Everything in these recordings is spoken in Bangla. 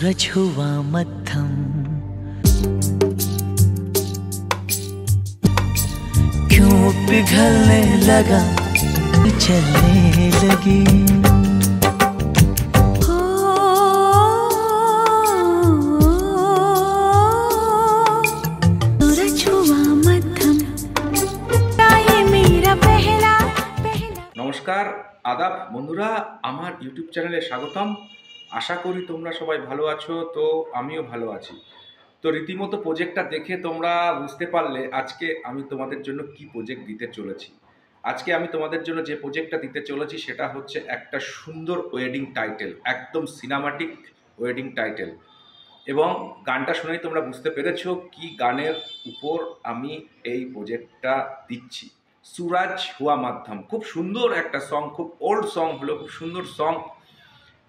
सूरज हुआ मध्यम, क्यों पिघलने लगा, चलने लगी। सूरज हुआ मध्यम, मेरा पहला नमस्कार आदाब बंधुरा, আমার ইউটিউব চ্যানেলে স্বাগতম। আশা করি তোমরা সবাই ভালো আছো। তো আমিও ভালো আছি। তো রীতিমতো প্রজেক্টটা দেখে তোমরা বুঝতে পারলে আজকে আমি তোমাদের জন্য কি প্রজেক্ট দিতে চলেছি। আজকে আমি তোমাদের জন্য যে প্রজেক্টটা দিতে চলেছি সেটা হচ্ছে একটা সুন্দর ওয়েডিং টাইটেল, একদম সিনেমাটিক ওয়েডিং টাইটেল। এবং গানটা শুনেই তোমরা বুঝতে পেরেছো কি গানের উপর আমি এই প্রজেক্টটা দিচ্ছি। সুরাজ হুয়া মাধ্যম, খুব সুন্দর একটা সং, খুব ওল্ড সং হলো, খুব সুন্দর সং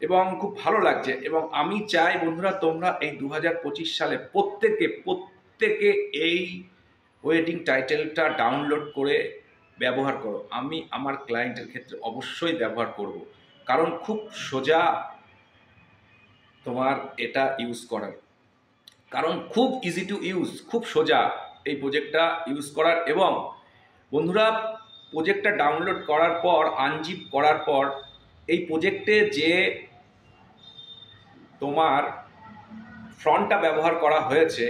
এবং খুব ভালো লাগছে। এবং আমি চাই বন্ধুরা তোমরা এই 2025 সালে প্রত্যেকে এই ওয়েডিং টাইটেলটা ডাউনলোড করে ব্যবহার করো। আমি আমার ক্লায়েন্টের ক্ষেত্রে অবশ্যই ব্যবহার করব, কারণ খুব সোজা তোমার এটা ইউজ করার, কারণ খুব ইজি টু ইউজ, খুব সোজা এই প্রজেক্টটা ইউজ করার। এবং বন্ধুরা প্রজেক্টটা ডাউনলোড করার পর, আনজিপ করার পর, এই প্রজেক্টে যে তোমার ফ্রন্টটা ব্যবহার করা হয়েছে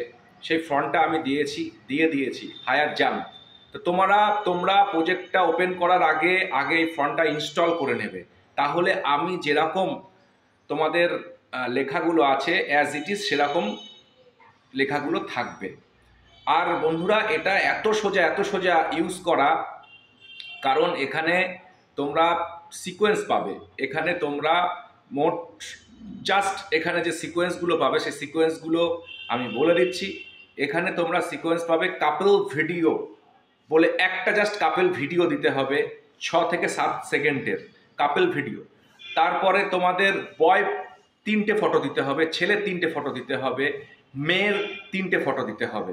সেই ফ্রন্টটা আমি দিয়ে দিয়েছি হায়ার জাম্প। তো তোমরা প্রজেক্টটা ওপেন করার আগে এই ফ্রন্টটা ইনস্টল করে নেবে, তাহলে আমি যেরকম তোমাদের লেখাগুলো আছে অ্যাজ ইট ইজ সেরকম লেখাগুলো থাকবে। আর বন্ধুরা এটা এত সোজা ইউজ করা, কারণ এখানে তোমরা সিকোয়েন্স পাবে। এখানে তোমরা মোট জাস্ট এখানে যে সিকোয়েন্সগুলো পাবে সেই সিকোয়েন্সগুলো আমি বলে দিচ্ছি। এখানে তোমরা সিকোয়েন্স পাবে কাপল ভিডিও বলে, একটা জাস্ট কাপল ভিডিও দিতে হবে 6 থেকে 7 সেকেন্ডের কাপল ভিডিও। তারপরে তোমাদের বয় 3টে ফটো দিতে হবে, ছেলের 3টে ফটো দিতে হবে, মেয়ের 3টে ফটো দিতে হবে,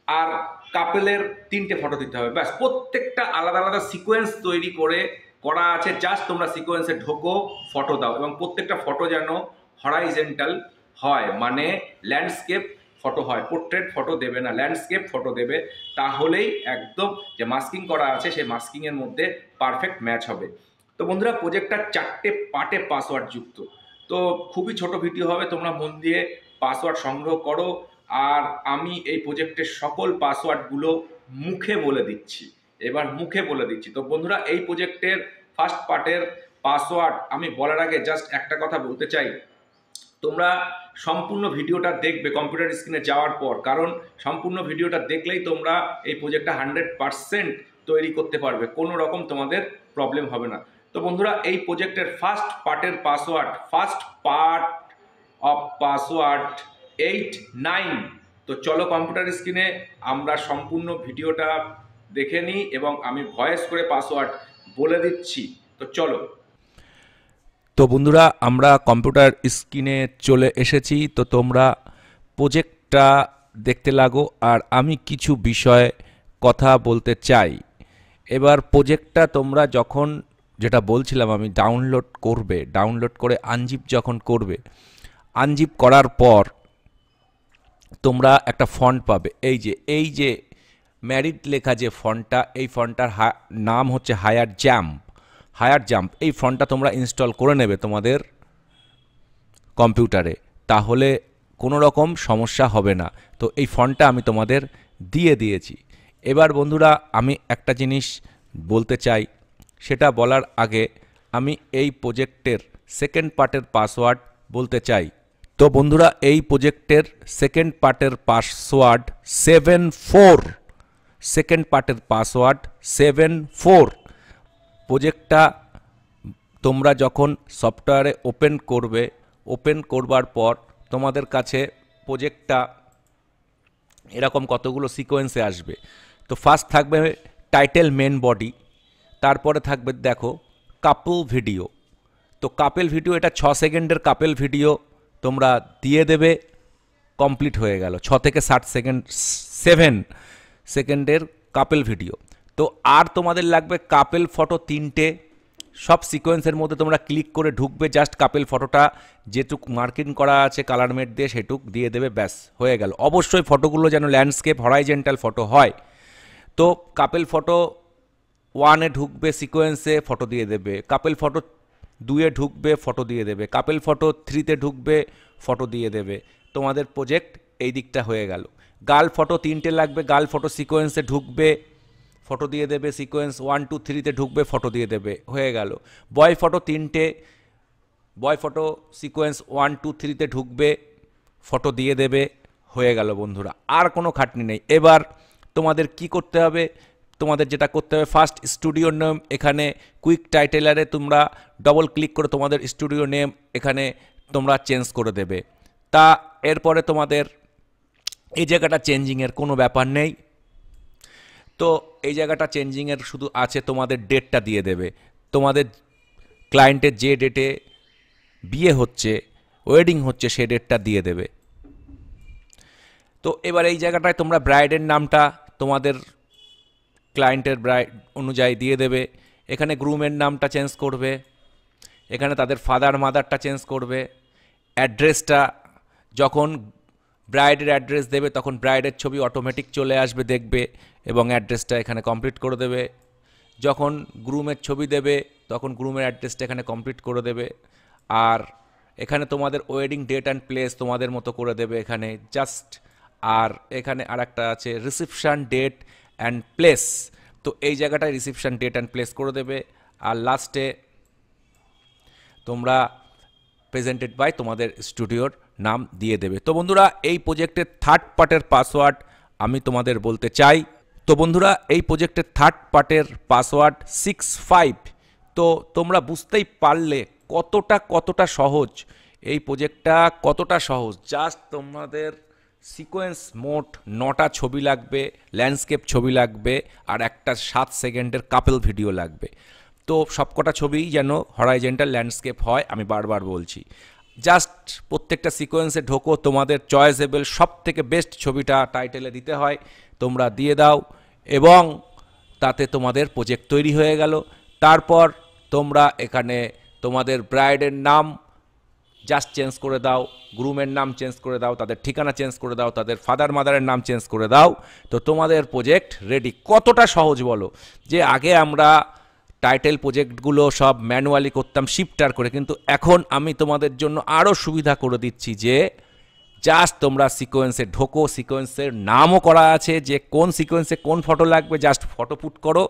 আর কাপেলের 3টে ফটো দিতে হবে। ব্যাস, প্রত্যেকটা আলাদা আলাদা সিকোয়েন্স তৈরি করা আছে। জাস্ট তোমরা সিকোয়েন্সে ঢোকো, ফটো দাও, এবং প্রত্যেকটা ফটো যেন হরাইজেন্টাল হয়, মানে ল্যান্ডস্কেপ ফটো হয়। পোর্ট্রেট ফটো দেবে না, ল্যান্ডস্কেপ ফটো দেবে, তাহলেই একদম যে মাস্কিং করা আছে সেই মাস্কিংয়ের মধ্যে পারফেক্ট ম্যাচ হবে। তো বন্ধুরা প্রজেক্টটা 4টে পার্টে পাসওয়ার্ড যুক্ত। তো খুবই ছোট ভিডিও হবে, তোমরা মন দিয়ে পাসওয়ার্ড সংগ্রহ করো। আর আমি এই প্রজেক্টের সকল পাসওয়ার্ডগুলো মুখে বলে দিচ্ছি, এবার মুখে বলে দিচ্ছি। তো বন্ধুরা এই প্রজেক্টের ফার্স্ট পার্টের পাসওয়ার্ড আমি বলার আগে জাস্ট একটা কথা বলতে চাই, তোমরা সম্পূর্ণ ভিডিওটা দেখবে কম্পিউটার স্ক্রিনে যাওয়ার পর, কারণ সম্পূর্ণ ভিডিওটা দেখলেই তোমরা এই প্রজেক্টটা 100% তৈরি করতে পারবে, কোনো রকম তোমাদের প্রবলেম হবে না। তো বন্ধুরা এই প্রজেক্টের ফার্স্ট পার্টের password, first part of password 8-9। তো চলো কম্পিউটার স্ক্রিনে আমরা সম্পূর্ণ ভিডিওটা দেখে নিই এবং আমি ভয়েস করে পাসওয়ার্ড বলে দিচ্ছি। তো চলো। তো বন্ধুরা আমরা কম্পিউটার স্ক্রিনে চলে এসেছি। তো তোমরা প্রজেক্টটা দেখতে লাগো, আর আমি কিছু বিষয়ে কথা বলতে চাই। এবার প্রজেক্টটা তোমরা যখন, যেটা বলছিলাম আমি, ডাউনলোড করে আনজিপ যখন করবে, আনজিপ করার পর তোমরা একটা ফন্ট পাবে। এই যে ম্যারিড লেখা যে ফন্টটা, এই ফন্টটার নাম হচ্ছে হায়ার জাম্প। এই ফন্টটা তোমরা ইনস্টল করে নেবে তোমাদের কম্পিউটারে, তাহলে কোনো রকম সমস্যা হবে না। তো এই ফন্টটা আমি তোমাদের দিয়ে দিয়েছি। এবার বন্ধুরা আমি একটা জিনিস বলতে চাই, সেটা বলার আগে আমি এই প্রজেক্টের সেকেন্ড পার্টের পাসওয়ার্ড বলতে চাই। তো বন্ধুরা এই প্রজেক্টের সেকেন্ড পার্টের পাসওয়ার্ড 74, সেকেন্ড পার্টের পাসওয়ার্ড 74। প্রজেক্টটা তোমরা যখন সফটওয়্যারে ওপেন করবার পর তোমাদের কাছে প্রজেক্টটা এরকম কতগুলো সিকোয়েন্সে আসবে। তো ফার্স্ট থাকবে টাইটেল মেন বডি, তারপরে থাকবে দেখো কাপল ভিডিও। তো কাপল ভিডিও, এটা 6 সেকেন্ডের কাপল ভিডিও তোমরা দিয়ে দেবে, কমপ্লিট হয়ে গেল। 6 থেকে 7 সেকেন্ডের কাপল ভিডিও। তো আর তোমাদের লাগবে কাপল ফটো 3টে, সব সিকোয়েন্সের মধ্যে তোমরা ক্লিক করে ঢুকবে, জাস্ট কাপেল ফটোটা যেটুক মার্কিং করা আছে কালার মেট দিয়ে সেটুক দিয়ে দেবে, ব্যাস হয়ে গেল। অবশ্যই ফটোগুলো যেন ল্যান্ডস্কেপ হরাইজেন্টাল ফটো হয়। তো কাপেল ফটো 1-এ ঢুকবে সিকোয়েন্সে, ফটো দিয়ে দেবে। কাপেল ফটো 2-এ ঢুকবে, ফটো দিয়ে দেবে। কাপেল ফটো 3-তে ঢুকবে, ফটো দিয়ে দেবে। তোমাদের প্রজেক্ট এই দিকটা হয়ে গেল। গার্ল ফটো 3টে লাগবে, গার্ল ফটো সিকোয়েন্সে ঢুকবে, ফটো দিয়ে দেবে। সিকোয়েন্স 1, 2, 3-তে ঢুকবে, ফটো দিয়ে দেবে, হয়ে গেল। বয় ফটো 3টে, বয় ফটো সিকোয়েন্স 1, 2, 3-তে ঢুকবে, ফটো দিয়ে দেবে, হয়ে গেল বন্ধুরা। আর কোনো খাটনি নেই। এবার তোমাদের কি করতে হবে, তোমাদের যেটা করতে হবে, ফার্স্ট স্টুডিও নেম, এখানে কুইক টাইটেলারে তোমরা ডবল ক্লিক করে তোমাদের স্টুডিও নেম এখানে তোমরা চেঞ্জ করে দেবে। তা এরপরে তোমাদের এই জায়গাটা চেঞ্জিংয়ের কোনো ব্যাপার নেই। তো এই জায়গাটা চেঞ্জিংয়ের শুধু আছে, তোমাদের ডেটটা দিয়ে দেবে। তোমাদের ক্লায়েন্টের যে ডেটে বিয়ে হচ্ছে, ওয়েডিং হচ্ছে, সে ডেটটা দিয়ে দেবে। তো এবার এই জায়গাটায় তোমরা ব্রাইডের নামটা তোমাদের ক্লায়েন্টের ব্রাইড অনুযায়ী দিয়ে দেবে। এখানে গ্রুমের নামটা চেঞ্জ করবে, এখানে তাদের ফাদার মাদারটা চেঞ্জ করবে। অ্যাড্রেসটা যখন ব্রাইডের অ্যাড্রেস দেবে তখন ব্রাইডের ছবি অটোমেটিক চলে আসবে, দেখবে, এবং অ্যাড্রেসটা এখানে কমপ্লিট করে দেবে। যখন গ্রুমের ছবি দেবে তখন গ্রুমের অ্যাড্রেসটা এখানে কমপ্লিট করে দেবে। আর এখানে তোমাদের ওয়েডিং ডেট অ্যান্ড প্লেস তোমাদের মতো করে দেবে এখানে জাস্ট। আর এখানে আর একটা আছে রিসেপশন ডেট অ্যান্ড প্লেস, তো এই জায়গাটায় রিসেপশন ডেট অ্যান্ড প্লেস করে দেবে। আর লাস্টে তোমরা প্রেজেন্টেড বাই তোমাদের স্টুডিওর নাম দিয়ে দেবে। তো বন্ধুরা এই প্রজেক্টের থার্ড পার্টের পাসওয়ার্ড আমি তোমাদের বলতে চাই। তো বন্ধুরা এই প্রজেক্টের থার্ড পার্টের পাসওয়ার্ড 65। তো তোমরা বুঝতেই পারলে কতটা সহজ এই প্রজেক্টটা, কতটা সহজ। জাস্ট তোমাদের সিকোয়েন্স মোট 9টা ছবি লাগবে, ল্যান্ডস্কেপ ছবি লাগবে, আর একটা 7 সেকেন্ডের কাপল ভিডিও লাগবে। তো সবকটা ছবিই যেন হরাইজেন্টাল ল্যান্ডস্কেপ হয়, আমি বারবার বলছি। জাস্ট প্রত্যেকটা সিকোয়েন্সে ঢোকো, তোমাদের চয়েসেবল সব থেকে বেস্ট ছবিটা টাইটেলে দিতে হয়, তোমরা দিয়ে দাও, এবং তাতে তোমাদের প্রজেক্ট তৈরি হয়ে গেল। তারপর তোমরা এখানে তোমাদের ব্রাইডের নাম জাস্ট চেঞ্জ করে দাও, গ্রুমের নাম চেঞ্জ করে দাও, তাদের ঠিকানা চেঞ্জ করে দাও, তাদের ফাদার মাদারের নাম চেঞ্জ করে দাও, তো তোমাদের প্রজেক্ট রেডি। কতটা সহজ বলো, যে আগে আমরা টাইটেল প্রজেক্টগুলো সব ম্যানুয়ালি করতাম শিফটার করে, কিন্তু এখন আমি তোমাদের জন্য আরও সুবিধা করে দিচ্ছি যে জাস্ট তোমরা সিকোয়েন্সে ঢোকো, সিকোয়েন্সের নামও করা আছে যে কোন সিকোয়েন্সে কোন ফটো লাগবে, জাস্ট ফটো পুট করো,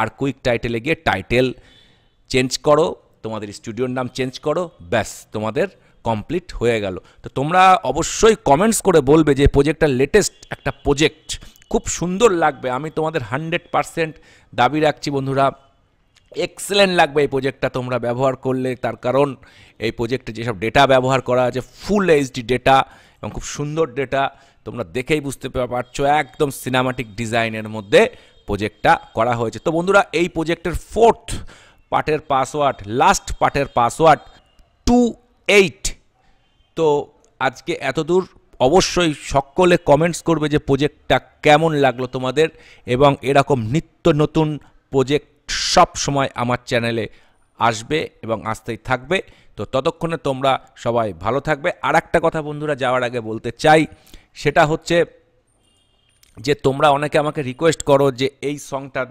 আর কুইক টাইটেলে গিয়ে টাইটেল চেঞ্জ করো, তোমাদের স্টুডিওর নাম চেঞ্জ করো, ব্যাস তোমাদের কমপ্লিট হয়ে গেল। তো তোমরা অবশ্যই কমেন্টস করে বলবে যে প্রজেক্টটা লেটেস্ট একটা প্রজেক্ট, খুব সুন্দর লাগবে। আমি তোমাদের 100% দাবি রাখছি বন্ধুরা, এক্সেলেন্ট লাগবে এই প্রজেক্টটা তোমরা ব্যবহার করলে। তার কারণ এই প্রজেক্টে যেসব ডেটা ব্যবহার করা আছে ফুল এইচডি ডেটা এবং খুব সুন্দর ডেটা, তোমরা দেখেই বুঝতে পারছো একদম সিনেমাটিক ডিজাইনের মধ্যে প্রজেক্টটা করা হয়েছে। তো বন্ধুরা এই প্রজেক্টের ফোর্থ পার্টের পাসওয়ার্ড, লাস্ট পার্টের পাসওয়ার্ড 28। তো আজকে এতদূর অবশ্যই সকলে কমেন্টস করবে যে প্রজেক্টটা কেমন লাগলো তোমাদের, এবং এরকম নিত্য নতুন প্রজেক্ট সব সময় আমার চ্যানেলে আসবে এবং আসতেই থাকবে। তো ততক্ষণে তোমরা সবাই ভালো থাকবে। আর একটা কথা বন্ধুরা যাওয়ার আগে বলতে চাই, সেটা হচ্ছে যে তোমরা অনেকে আমাকে রিকোয়েস্ট করো যে এই সংটা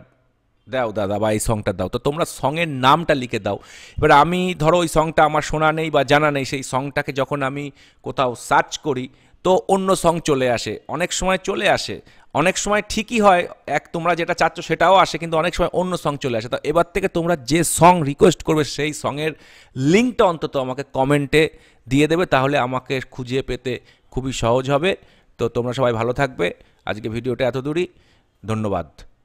দাও দাদা বা এই সংটা দাও, তো তোমরা সঙের নামটা লিখে দাও। এবার আমি ধরো ওই সংটা আমার শোনা নেই বা জানা নেই, সেই সংটাকে যখন আমি কোথাও সার্চ করি তো অন্য সং চলে আসে, অনেক সময় চলে আসে, অনেক সময় ঠিকই হয়, তোমরা যেটা চাচ্ছ সেটাও আসে, কিন্তু অনেক সময় অন্য সং চলে আসে। তো এবার থেকে তোমরা যে সং রিকোয়েস্ট করবে সেই সঙের লিঙ্কটা অন্তত আমাকে কমেন্টে দিয়ে দেবে, তাহলে আমাকে খুঁজে পেতে খুবই সহজ হবে। তো তোমরা সবাই ভালো থাকবে। আজকে ভিডিওটা এত দূরই, ধন্যবাদ।